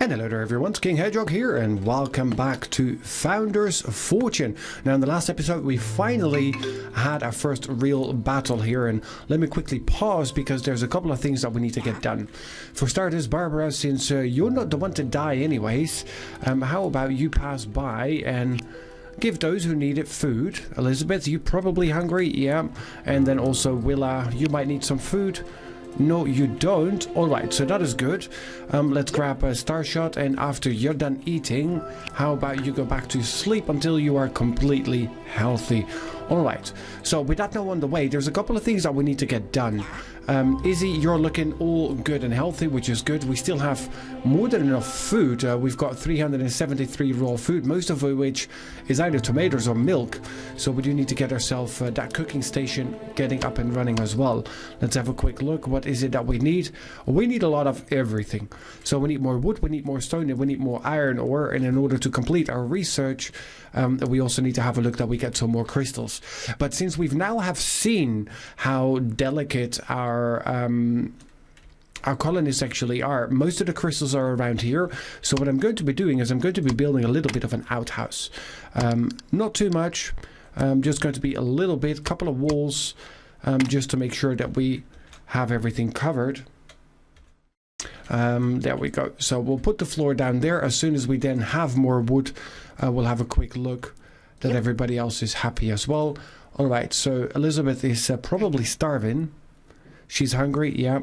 And hello there everyone, it's King Hedgehog here and welcome back to Founder's Fortune. Now in the last episode we finally had our first real battle here, and let me quickly pause because there's a couple of things that we need to get done. For starters, Barbara, since you're not the one to die anyways, how about you pass by and give those who need it food. Elizabeth, you probably hungry? Yeah. And then also Willa, you might need some food. No, you don't. Alright, so that is good. Let's grab a star shot, and after you're done eating, how about you go back to sleep until you are completely healthy. Alright, so with that now on the way, there's a couple of things that we need to get done. Izzy, you're looking all good and healthy, which is good. We still have more than enough food. We've got 373 raw food, most of which is either tomatoes or milk. So we do need to get ourselves that cooking station getting up and running as well. Let's have a quick look. What is it that we need? We need a lot of everything. So we need more wood, we need more stone, and we need more iron ore. And in order to complete our research, we also need to have a look that we get some more crystals. But since we've now have seen how delicate our colonists actually are, most of the crystals are around here. So what I'm going to be doing is I'm going to be building a little bit of an outhouse. Not too much, just going to be a little bit, couple of walls, just to make sure that we have everything covered. There we go. So we'll put the floor down there. As soon as we then have more wood, we'll have a quick look that everybody else is happy as well. Alright, so Elizabeth is probably starving. She's hungry, yeah.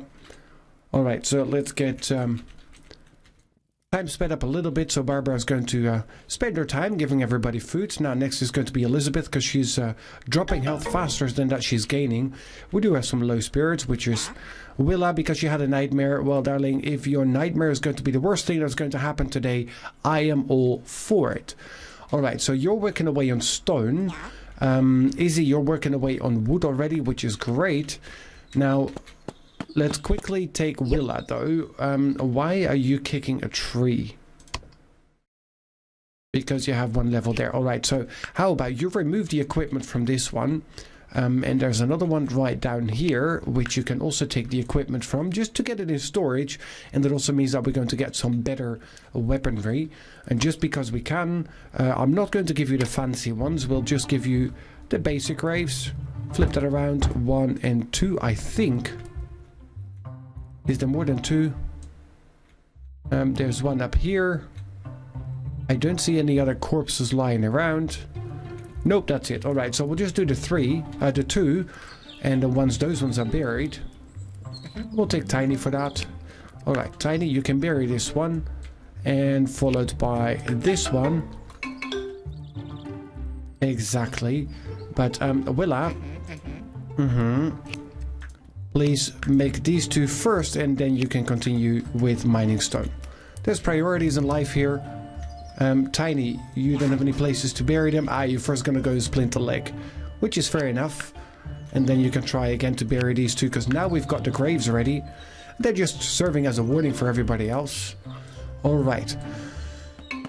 Alright, so let's get time sped up a little bit. So Barbara's going to spend her time giving everybody food. Now next is going to be Elizabeth, because she's dropping health faster than that she's gaining. We do have some low spirits, which is Willa, because you had a nightmare. Well, darling, if your nightmare is going to be the worst thing that's going to happen today, I am all for it. Alright, so you're working away on stone. Izzy, you're working away on wood already, which is great. Now, let's quickly take Willa, though. Why are you kicking a tree? Because you have one level there. Alright, so how about you remove the equipment from this one? And there's another one right down here, which you can also take the equipment from, just to get it in storage. And that also means that we're going to get some better weaponry. And just because we can, I'm not going to give you the fancy ones. We'll just give you the basic raves. Flip that around. 1 and 2, I think. Is there more than 2? There's one up here. I don't see any other corpses lying around. Nope, that's it. Alright, so we'll just do the 2, and then once those ones are buried, we'll take Tiny for that. Alright, Tiny, you can bury this one, and followed by this one. Exactly. But, Willa, please make these 2 first, and then you can continue with mining stone. There's priorities in life here. Tiny, you don't have any places to bury them. You're first gonna go splinter leg, which is fair enough. And then you can try again to bury these 2, because now we've got the graves ready. They're just serving as a warning for everybody else. Alright.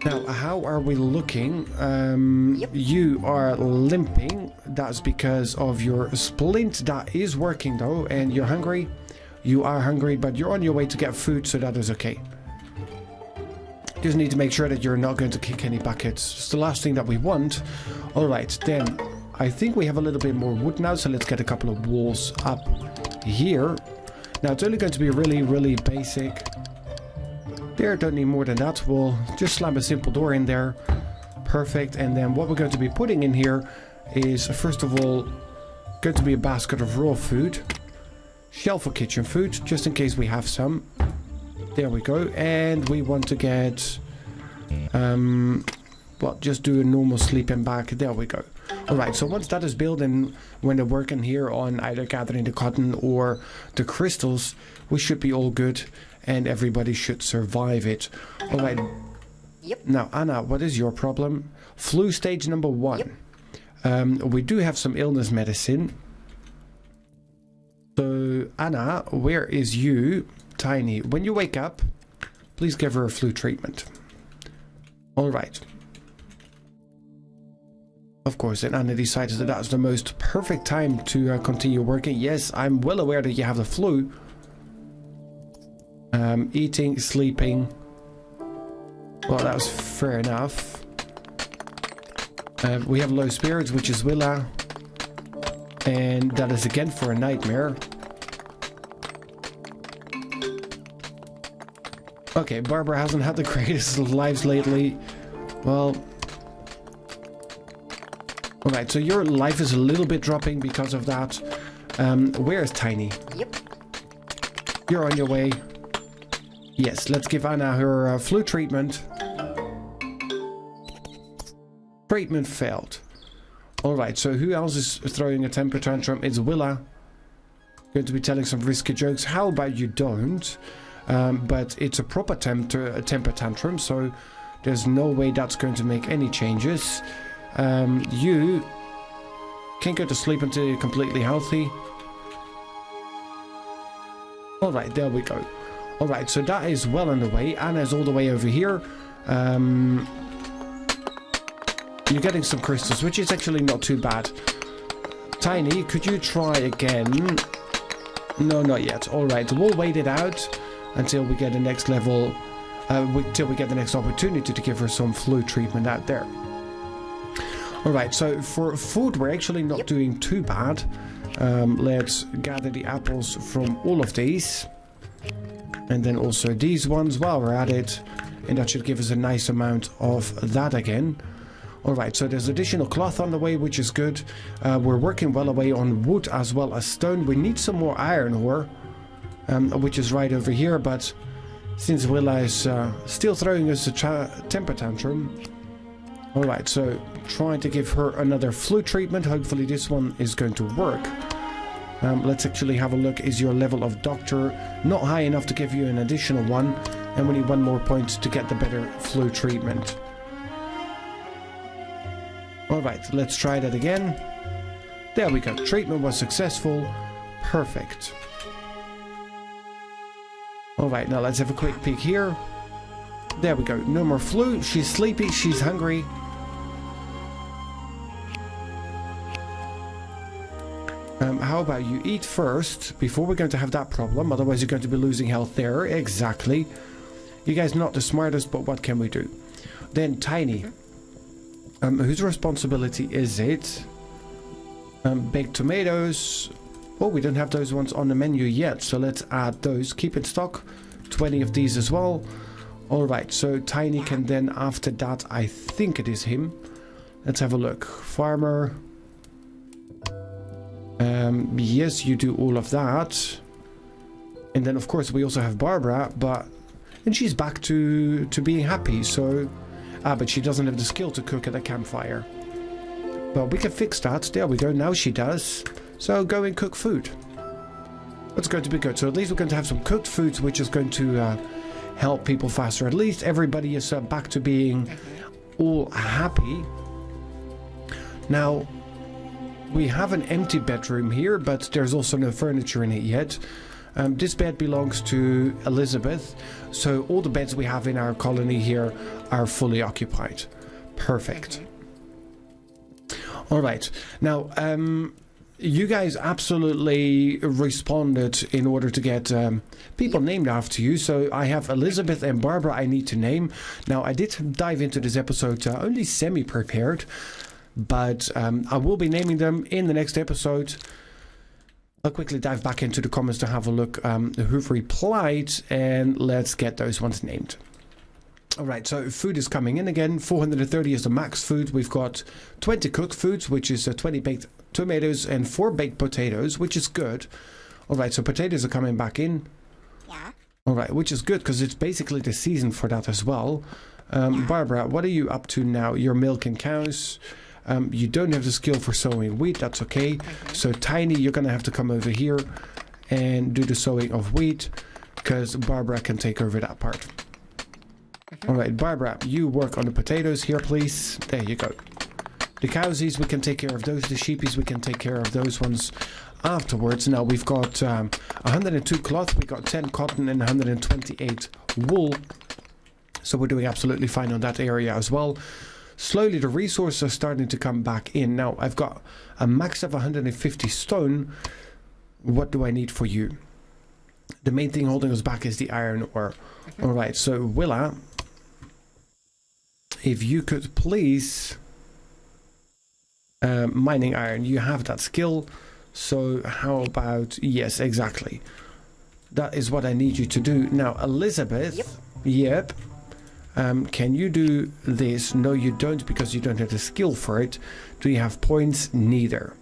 Now, how are we looking? You are limping. That's because of your splint. That is working though. And you're hungry. You are hungry, but you're on your way to get food, so that is okay. Just need to make sure that you're not going to kick any buckets. It's the last thing that we want. Alright, then I think we have a little bit more wood now, so let's get a couple of walls up here. Now it's only going to be really, really basic. There, don't need more than that. We'll just slam a simple door in there. Perfect. And then what we're going to be putting in here is, first of all, going to be a basket of raw food. Shelf for kitchen food, just in case we have some. There we go. And we want to get, well, just do a normal sleeping bag. There we go. Alright, so once that is built, and when they're working here on either gathering the cotton or the crystals, we should be all good, and everybody should survive it. Alright. Yep. Now, Anna, what is your problem? Flu stage number 1. Yep. We do have some illness medicine. So, Anna, where is you? Tiny, when you wake up, please give her a flu treatment. Alright. Of course, and Anna decided that that's the most perfect time to continue working. Yes, I'm well aware that you have the flu. Eating, sleeping. Well, that was fair enough. We have low spirits, which is Willa. And that is again for a nightmare. Okay, Barbara hasn't had the greatest of lives lately. Well... Alright, so your life is a little bit dropping because of that. Where is Tiny? Yep. You're on your way. Yes, let's give Anna her flu treatment. Treatment failed. Alright, so who else is throwing a temper tantrum? It's Willa. Going to be telling some risky jokes. How about you don't? But it's a proper temper tantrum, so there's no way that's going to make any changes. You can't go to sleep until you're completely healthy. Alright, there we go. Alright, so that is well underway. Anna's all the way over here. You're getting some crystals, which is actually not too bad. Tiny, could you try again? No, not yet. Alright, we'll wait it out until we get the next level, till we get the next opportunity to give her some flu treatment out there. Alright, so for food we're actually not doing too bad. Let's gather the apples from all of these. And then also these ones while we're at it. And that should give us a nice amount of that again. Alright, so there's additional cloth on the way, which is good. We're working well away on wood as well as stone. We need some more iron ore, which is right over here. But since Willa is still throwing us a temper tantrum. Alright, so trying to give her another flu treatment. Hopefully this one is going to work. Let's actually have a look. Is your level of doctor not high enough to give you an additional one? And we need one more point to get the better flu treatment. Alright, let's try that again. There we go. Treatment was successful. Perfect. Alright, now let's have a quick peek here. There we go. No more flu. She's sleepy. She's hungry. How about you eat first before we're going to have that problem? Otherwise you're going to be losing health there. Exactly. You guys not the smartest, but what can we do? Then Tiny. Whose responsibility is it? Baked tomatoes. Oh, we don't have those ones on the menu yet, so let's add those. Keep in stock. 20 of these as well. Alright, so Tiny can then, after that, I think it is him. Let's have a look. Farmer. Yes, you do all of that. And then, of course, we also have Barbara, and she's back to being happy, so... but she doesn't have the skill to cook at a campfire. Well, we can fix that. There we go. Now she does. So go and cook food. That's going to be good. So at least we're going to have some cooked foods, which is going to help people faster. At least everybody is back to being all happy. Now, we have an empty bedroom here, but there's also no furniture in it yet. This bed belongs to Elizabeth, so all the beds we have in our colony here are fully occupied. Perfect. Alright, now, you guys absolutely responded in order to get people named after you, so I have Elizabeth and Barbara I need to name. Now, I did dive into this episode only semi-prepared, but I will be naming them in the next episode. I'll quickly dive back into the comments to have a look who've replied, and let's get those ones named. Alright, so food is coming in again. 430 is the max food. We've got 20 cooked foods, which is 20 baked tomatoes and 4 baked potatoes, which is good. Alright, so potatoes are coming back in. Yeah. Alright, which is good because it's basically the season for that as well. Barbara, what are you up to now? You're milking cows. You don't have the skill for sowing wheat, that's okay. So Tiny, you're gonna have to come over here and do the sowing of wheat, because Barbara can take over that part. Alright, Barbara, you work on the potatoes here, please. There you go. The cowsies, we can take care of those. The sheepies, we can take care of those ones afterwards. Now we've got 102 cloth, we got 10 cotton and 128 wool. So we're doing absolutely fine on that area as well. Slowly the resources are starting to come back in. Now I've got a max of 150 stone. What do I need for you? The main thing holding us back is the iron ore. Alright, so Willa, if you could please mining iron. You have that skill, so how about, yes, exactly, that is what I need you to do now. Elizabeth, yep. Can you do this? No, you don't, because you don't have the skill for it. Do you have points? Neither.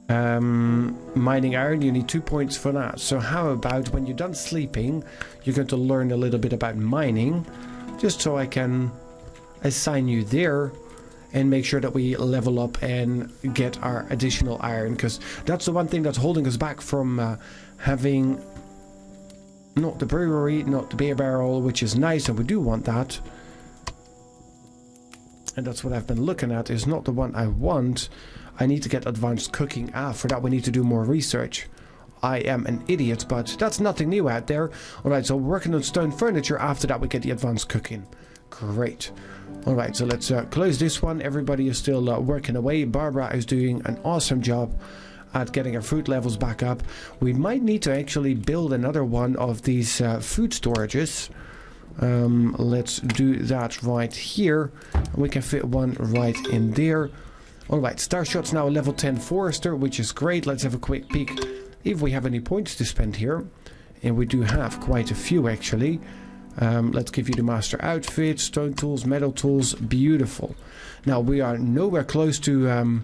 Mining iron, you need 2 points for that. So how about when you're done sleeping, you're going to learn a little bit about mining, just so I can assign you there and make sure that we level up and get our additional iron, because that's the one thing that's holding us back from having not the brewery, not the beer barrel, which is nice, and we do want that. And that's what I've been looking at, is not the one I want. I need to get advanced cooking. For that we need to do more research. I am an idiot, but that's nothing new out there. Alright, so we're working on stone furniture. After that we get the advanced cooking. Great. Alright, so let's close this one. Everybody is still working away. Barbara is doing an awesome job at getting our food levels back up. We might need to actually build another one of these food storages. Let's do that right here. We can fit one right in there. Alright, Starshot's now a level 10 forester, which is great. Let's have a quick peek if we have any points to spend here. And we do have quite a few, actually. Let's give you the master outfit, stone tools, metal tools. Beautiful. Now, we are nowhere close to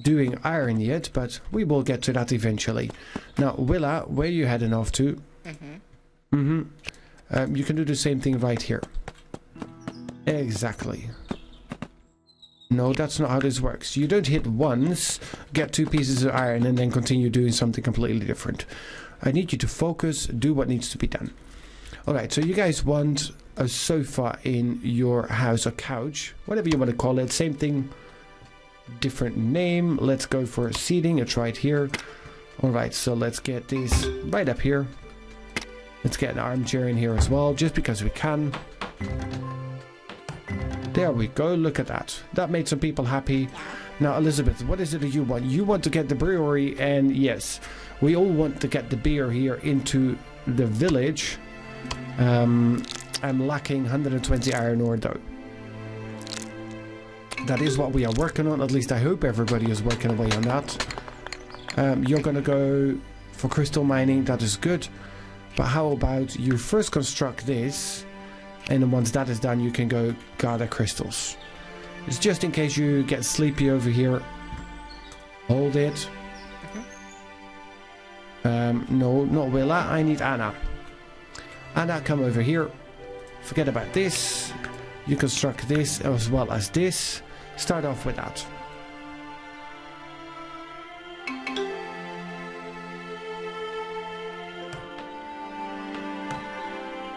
doing iron yet, but we will get to that eventually. Now, Willa, where are you heading off to? You can do the same thing right here. Exactly. No, that's not how this works. You don't hit once, get 2 pieces of iron, and then continue doing something completely different. I need you to focus, do what needs to be done. Alright, so you guys want a sofa in your house, a couch, whatever you want to call it. Same thing, different name. Let's go for seating. It's right here. Alright, so let's get this right up here. Let's get an armchair in here as well, just because we can. There we go, look at that. That made some people happy. Now, Elizabeth, what is it that you want? You want to get the brewery, and yes, we all want to get the beer here into the village. I'm lacking 120 iron ore though. That is what we are working on. At least I hope everybody is working away on that. You're gonna go for crystal mining. That is good. But how about you first construct this, and then once that is done, you can go gather crystals. It's just in case you get sleepy over here. Hold it. No, not Willa. I need Anna. Anna, come over here. Forget about this. You construct this as well as this. Start off with that.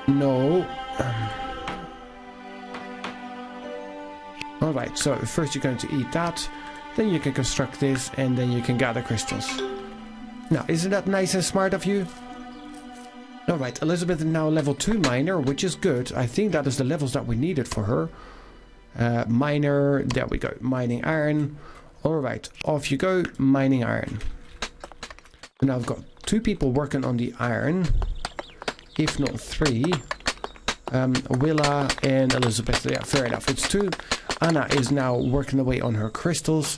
No. Alright, so first you're going to eat that, then you can construct this, and then you can gather crystals. Now, isn't that nice and smart of you? Alright, Elizabeth is now a level 2 miner, which is good. I think that is the levels that we needed for her. Miner, there we go, mining iron. Alright, off you go, mining iron. Now I've got 2 people working on the iron, if not 3. Willa and Elizabeth, yeah, fair enough, it's 2. Anna is now working away on her crystals.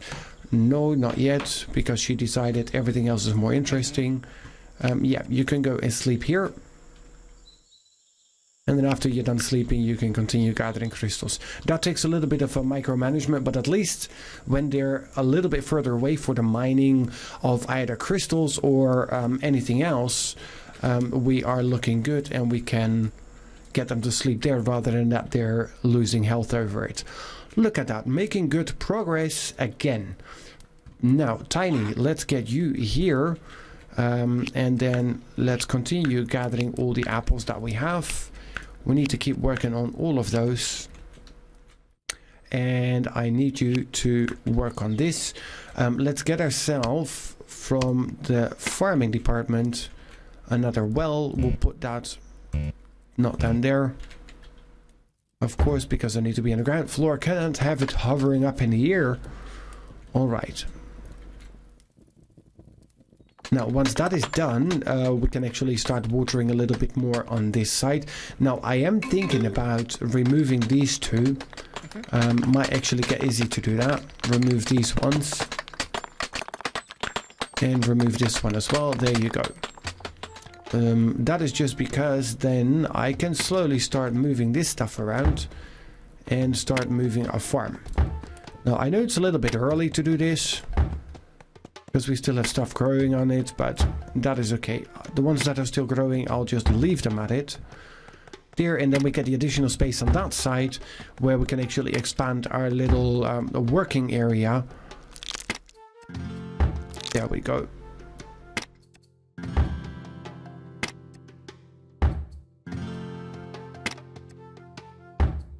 No, not yet, because she decided everything else is more interesting. Yeah, you can go and sleep here. And then after you're done sleeping, you can continue gathering crystals. That takes a little bit of a micromanagement, but at least when they're a little bit further away for the mining of either crystals or anything else, we are looking good, and we can get them to sleep there rather than that they're losing health over it. Look at that, making good progress again. Now, Tiny, let's get you here, and then let's continue gathering all the apples that we have. We need to keep working on all of those. And I need you to work on this. Let's get ourselves from the farming department another well. We'll put that not down there. Of course, because I need to be on the ground floor. Can't have it hovering up in the air. Alright. Now, once that is done, we can actually start watering a little bit more on this side. Now, I am thinking about removing these two. Might actually get easy to do that. Remove these ones. And remove this one as well. There you go. That is just because then I can slowly start moving this stuff around and start moving our farm. Now, I know it's a little bit early to do this because we still have stuff growing on it, but that is okay. The ones that are still growing, I'll just leave them at it. There, and then we get the additional space on that side where we can actually expand our little working area. There we go.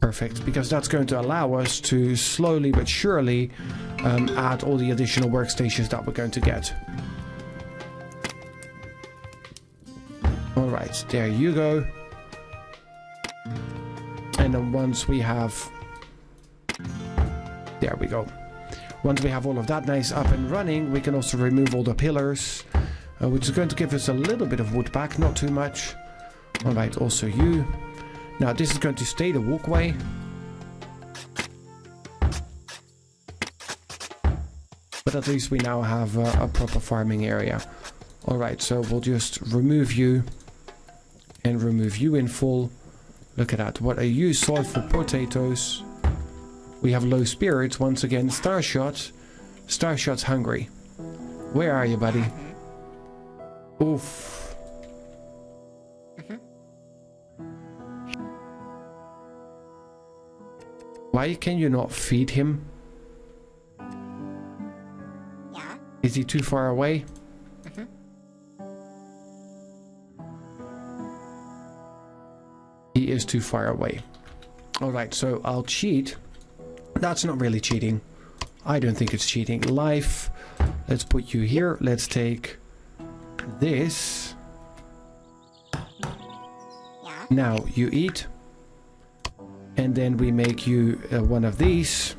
Perfect, because that's going to allow us to slowly but surely add all the additional workstations that we're going to get. Alright, there you go. And then once we have... There we go. Once we have all of that nice up and running, we can also remove all the pillars, which is going to give us a little bit of wood back, not too much. Alright, also you. Now this is going to stay the walkway. But at least we now have a proper farming area. Alright, so we'll just remove you and remove you in full. Look at that. What are you? Soil for potatoes. We have low spirits once again. Starshot. Starshot's hungry. Where are you, buddy? Oof. Why can you not feed him? Yeah. Is he too far away? He is too far away. Alright, so I'll cheat. That's not really cheating. I don't think it's cheating. Life. Let's put you here. Let's take this. Yeah. Now you eat. And then we make you one of these.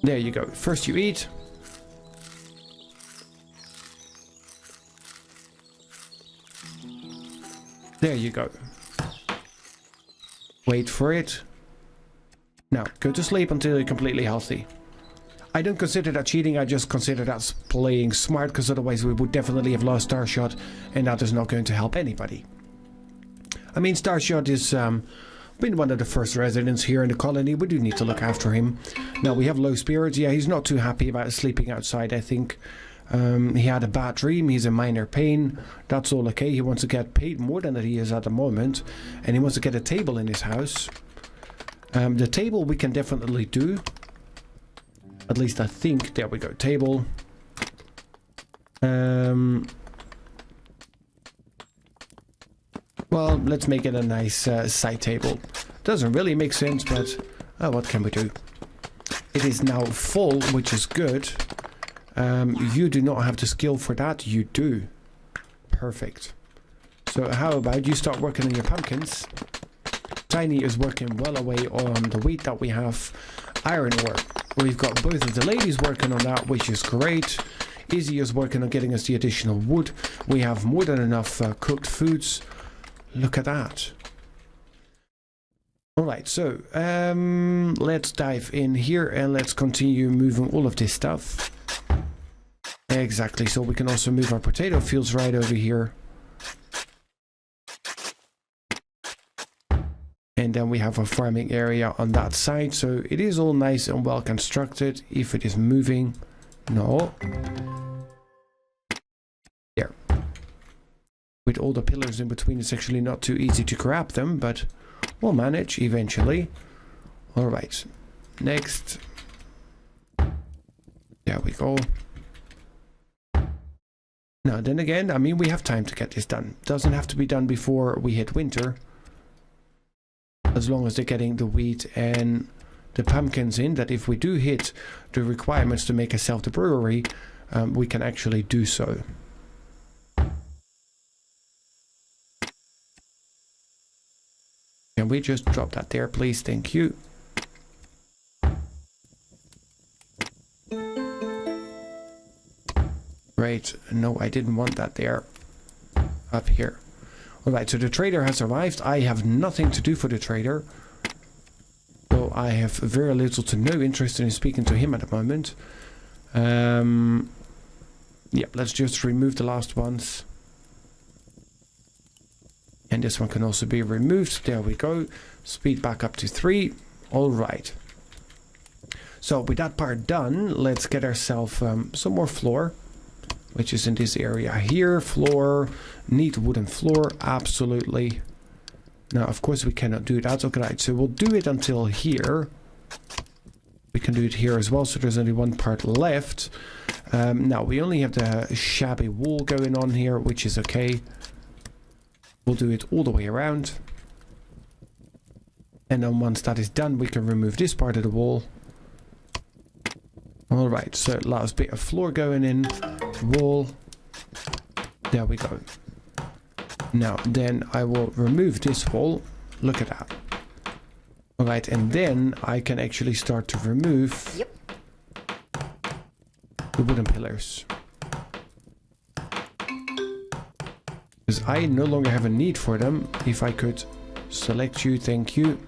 There you go. First you eat. There you go. Wait for it. Now, go to sleep until you're completely healthy. I don't consider that cheating, I just consider that playing smart, because otherwise we would definitely have lost Starshot, and that is not going to help anybody. I mean, Starshot is been one of the first residents here in the colony. We do need to look after him. Now, we have low spirits. Yeah, he's not too happy about sleeping outside, I think. He had a bad dream. He's in minor pain. That's all okay. He wants to get paid more than that he is at the moment. And he wants to get a table in his house. The table we can definitely do. At least I think. There we go. Table. Well, let's make it a nice side table. Doesn't really make sense, but what can we do? It is now full, which is good. You do not have the skill for that. You do. Perfect. So how about you start working on your pumpkins? Tiny is working well away on the wheat that we have. Iron ore. We've got both of the ladies working on that, which is great. Izzy is working on getting us the additional wood. We have more than enough cooked foods. Look at that. Alright, so let's dive in here and let's continue moving all of this stuff. Exactly, so we can also move our potato fields right over here. And then we have a farming area on that side, so it is all nice and well constructed. If it is moving, no. There. With all the pillars in between, it's actually not too easy to grab them, but we'll manage eventually. Alright, next. There we go. Now, then again, I mean, we have time to get this done. Doesn't have to be done before we hit winter. As long as they're getting the wheat and the pumpkins in, that if we do hit the requirements to make ourselves the brewery, we can actually do so. Can we just drop that there, please? Thank you. Great. No, I didn't want that there. Up here. Alright, so the trader has arrived. I have nothing to do for the trader. So I have very little to no interest in speaking to him at the moment. Yep, let's just remove the last ones. And this one can also be removed. There we go. Speed back up to 3. Alright. So with that part done, let's get ourselves some more floor. Which is in this area here. Floor. Neat wooden floor. Absolutely. Now, of course, we cannot do that. Okay, right. So we'll do it until here. We can do it here as well. So there's only one part left. Now, we only have the shabby wall going on here, which is okay. We'll do it all the way around. And then once that is done, we can remove this part of the wall. Alright, so last bit of floor going in. Wall. There we go. Now, then I will remove this wall. Look at that. Alright, and then I can actually start to remove the wooden pillars. Because I no longer have a need for them. If I could select you, thank you.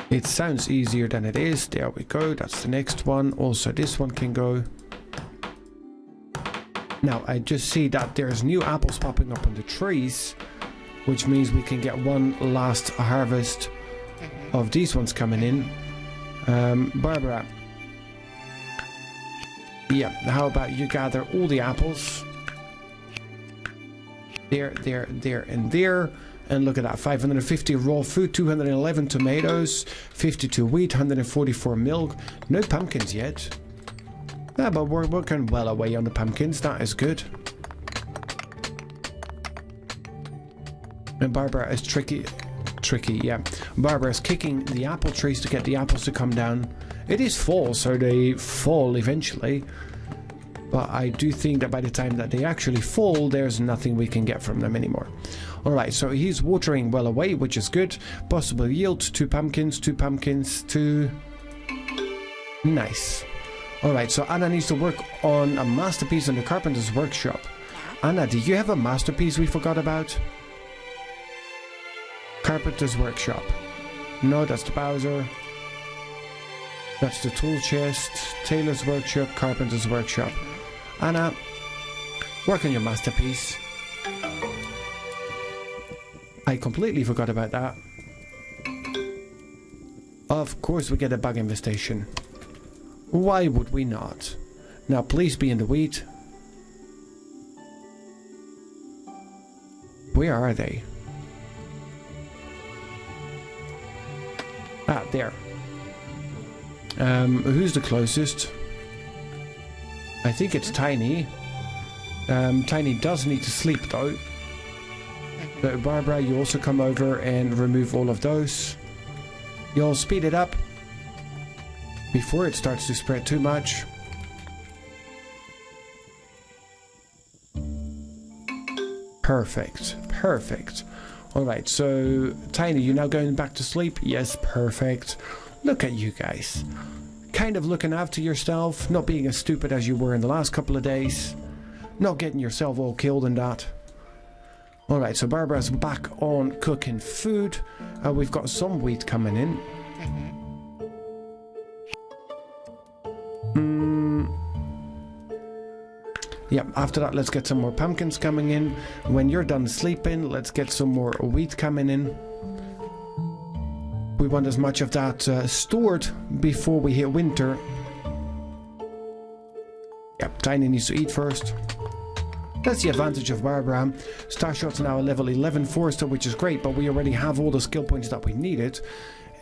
It sounds easier than it is. There we go. That's the next one. Also, this one can go. Now, I just see that there's new apples popping up on the trees, which means we can get one last harvest of these ones coming in. Barbara. Yeah, how about you gather all the apples? There, there, there, and there. And look at that, 550 raw food, 211 tomatoes, 52 wheat, 144 milk. No pumpkins yet. Yeah, but we're working well away on the pumpkins. That is good. And Barbara is tricky, yeah. Barbara is kicking the apple trees to get the apples to come down. It is fall, so they fall eventually. But I do think that by the time that they actually fall, there's nothing we can get from them anymore. Alright, so he's watering well away, which is good. Possible yield, 2 pumpkins, 2 pumpkins, 2... Nice. Alright, so Anna needs to work on a masterpiece in the carpenter's workshop. Anna, do you have a masterpiece we forgot about? Carpenter's workshop. No, that's the Bowser. That's the tool chest. Tailor's workshop, carpenter's workshop. Anna, work on your masterpiece. I completely forgot about that. Of course we get a bug infestation. Why would we not? Now please be in the wheat. Where are they? Ah, there. Who's the closest? I think it's Tiny. Tiny does need to sleep though. So Barbara, you also come over and remove all of those. You'll speed it up before it starts to spread too much. Perfect, perfect. Alright, so Tiny, you now going back to sleep? Yes, perfect. Look at you guys. Kind of looking after yourself, not being as stupid as you were in the last couple of days. Not getting yourself all killed in that. Alright, so Barbara's back on cooking food. We've got some wheat coming in. Yeah, after that, let's get some more pumpkins coming in. When you're done sleeping, let's get some more wheat coming in. We want as much of that stored before we hit winter. Yeah, Tiny needs to eat first. That's the advantage of Barbara. Starshot's now a level 11 Forester, which is great, but we already have all the skill points that we needed.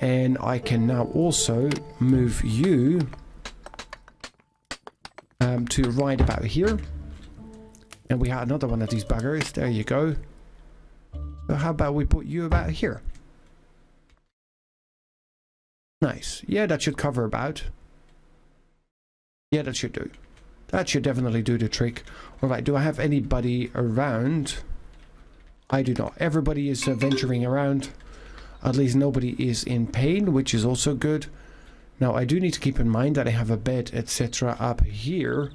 And I can now also move you to right about here. And we had another one of these buggers. There you go. So how about we put you about here? Nice. Yeah, that should cover about. Yeah, that should do. That should definitely do the trick. Alright, do I have anybody around? I do not. Everybody is venturing around. At least nobody is in pain, which is also good. Now, I do need to keep in mind that I have a bed, etc. up here.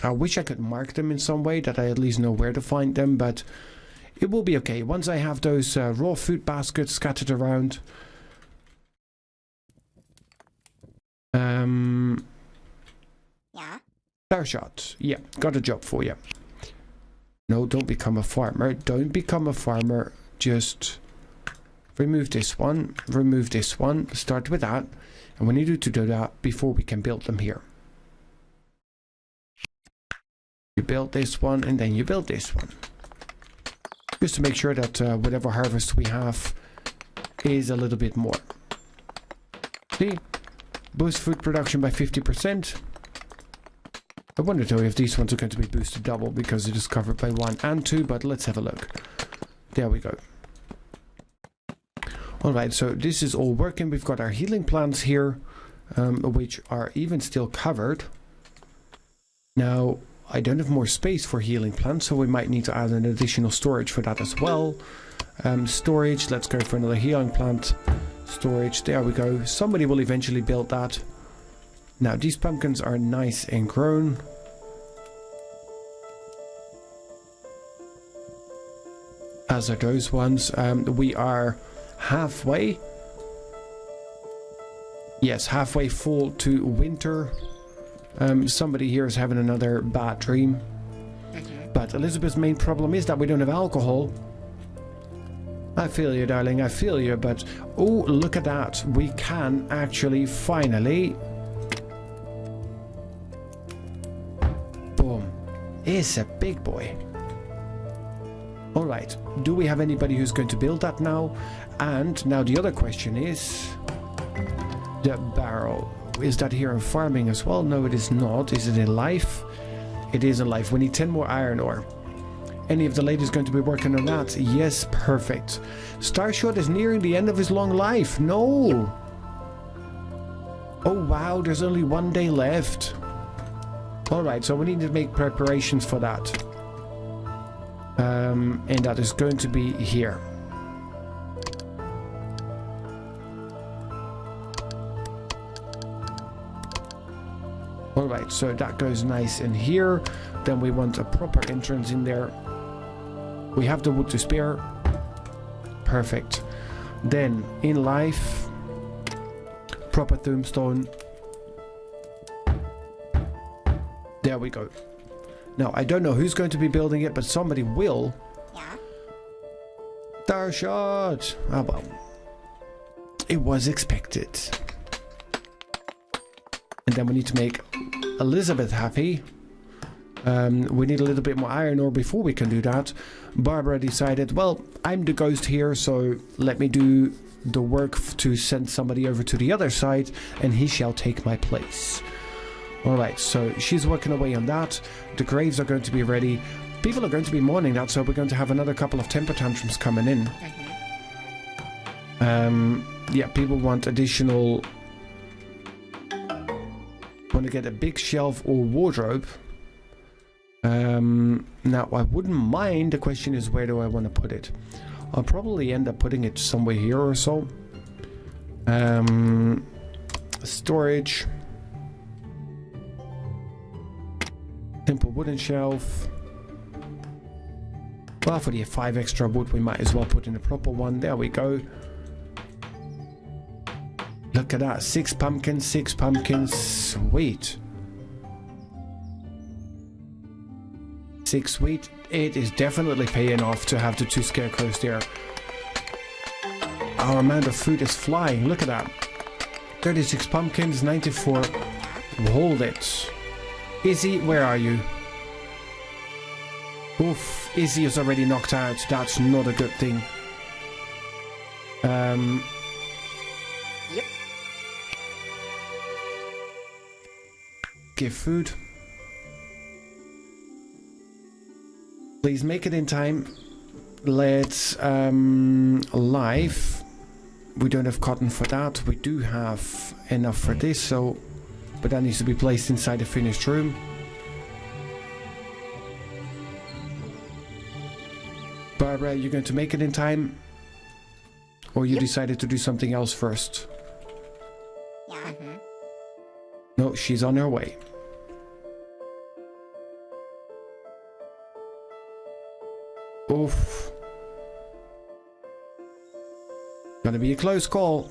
I wish I could mark them in some way that I at least know where to find them, but it will be okay. Once I have those raw food baskets scattered around. Yeah. Star shot. Yeah, got a job for you. No, don't become a farmer. Don't become a farmer. Just remove this one. Remove this one. Start with that. And we need to do that before we can build them here. You build this one and then you build this one. Just to make sure that whatever harvest we have is a little bit more. See? Boost food production by 50%. I wonder though if these ones are going to be boosted double because it is covered by 1 and 2, but let's have a look. There we go. Alright, so this is all working. We've got our healing plants here, which are even still covered. Now, I don't have more space for healing plants, so we might need to add an additional storage for that as well. Storage, let's go for another healing plant. Storage, there we go. Somebody will eventually build that. Now, these pumpkins are nice and grown. As are those ones. We are halfway. Yes, halfway full to winter. Somebody here is having another bad dream. But Elizabeth's main problem is that we don't have alcohol. I feel you, darling, I feel you, but oh, look at that. We can actually finally... Boom. It's a big boy. Alright, do we have anybody who's going to build that now? And now the other question is... The barrel. Is that here in farming as well? No, it is not. Is it in life? It is in life. We need 10 more iron ore. Any of the ladies going to be working on that? Yes, perfect. Starshot is nearing the end of his long life. No! Oh wow, there's only 1 day left. Alright, so we need to make preparations for that. And that is going to be here. Alright, so that goes nice in here. Then we want a proper entrance in there. We have the wood to spare. Perfect. Then, in life, proper tombstone. There we go. Now, I don't know who's going to be building it, but somebody will. Yeah. Starshot! Ah, well. It was expected. And then we need to make Elizabeth happy. We need a little bit more iron ore before we can do that. Barbara decided, well, I'm the ghost here, so let me do the work to send somebody over to the other side, and he shall take my place. Alright, so she's working away on that. The graves are going to be ready. People are going to be mourning that, so we're going to have another couple of temper tantrums coming in. Yeah, people want additional... want to get a big shelf or wardrobe. Now, I wouldn't mind. The question is, where do I want to put it? I'll probably end up putting it somewhere here or so. Storage. Simple wooden shelf. Well, for the 5 extra wood, we might as well put in a proper one. There we go. Look at that. 6 pumpkins, 6 pumpkins. Sweet. 6 sweet. It is definitely paying off to have the 2 scarecrows there. Our amount of food is flying. Look at that. 36 pumpkins, 94. Hold it. Izzy, where are you? Oof, Izzy is already knocked out. That's not a good thing. Yep. Give food. Please make it in time. Let's live. We don't have cotton for that. We do have enough for this, so but that needs to be placed inside the finished room. Barbara, you're going to make it in time. Or you Yep. decided to do something else first? Yeah. No, she's on her way. Oof. Gonna be a close call.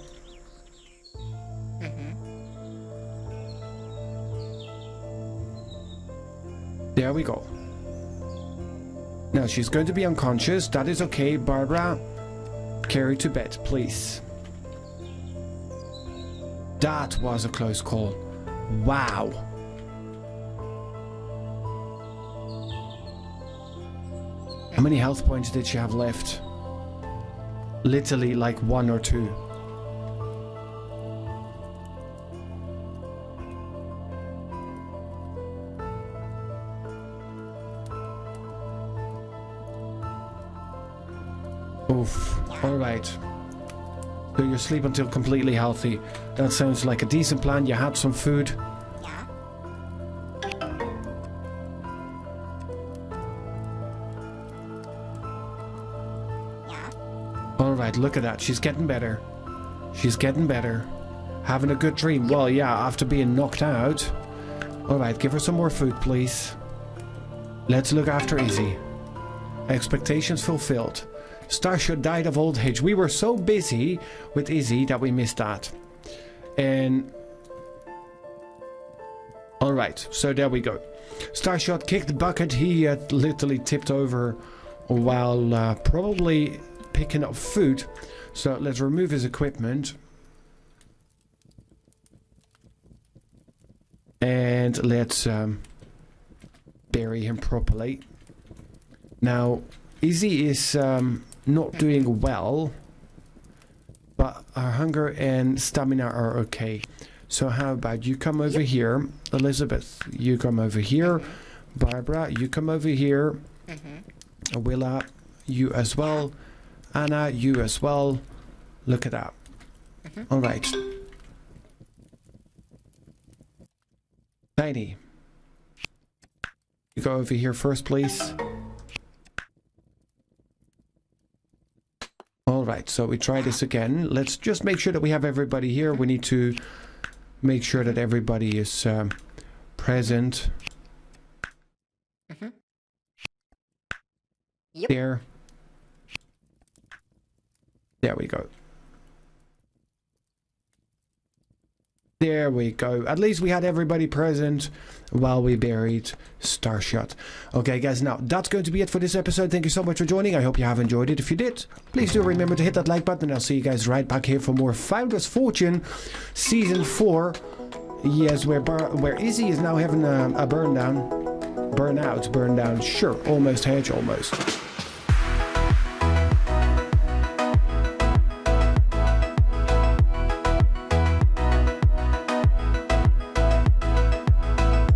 There we go. Now she's going to be unconscious. That is okay. Barbara, carry to bed, please. That was a close call. Wow. How many health points did she have left? Literally like 1 or 2. Oof. Alright. So you sleep until completely healthy. That sounds like a decent plan. You had some food. Yeah. Yeah. Alright, look at that. She's getting better. She's getting better. Having a good dream. Well, yeah, after being knocked out. Alright, give her some more food, please. Let's look after Izzy. Expectations fulfilled. Starshot died of old age. We were so busy with Izzy that we missed that. And... Alright, so there we go. Starshot kicked the bucket. He literally tipped over while probably picking up food. So let's remove his equipment. And let's bury him properly. Now, Izzy is not doing well, but her hunger and stamina are okay. So how about you come over here? Elizabeth, you come over here. Barbara, you come over here. Willa, you as well. Anna, you as well. Look at that. All right. Tiny, you go over here first, please. Alright, so we try this again. Let's just make sure that we have everybody here. We need to make sure that everybody is present. Yep. There. There we go. There we go. At least we had everybody present while we buried Starshot. Okay, guys, now that's going to be it for this episode. Thank you so much for joining. I hope you have enjoyed it. If you did, please do remember to hit that like button. I'll see you guys right back here for more Founders Fortune Season 4. Yes, where Izzy is now having a burn down. Burn out, burn down. Sure, almost hedge, almost.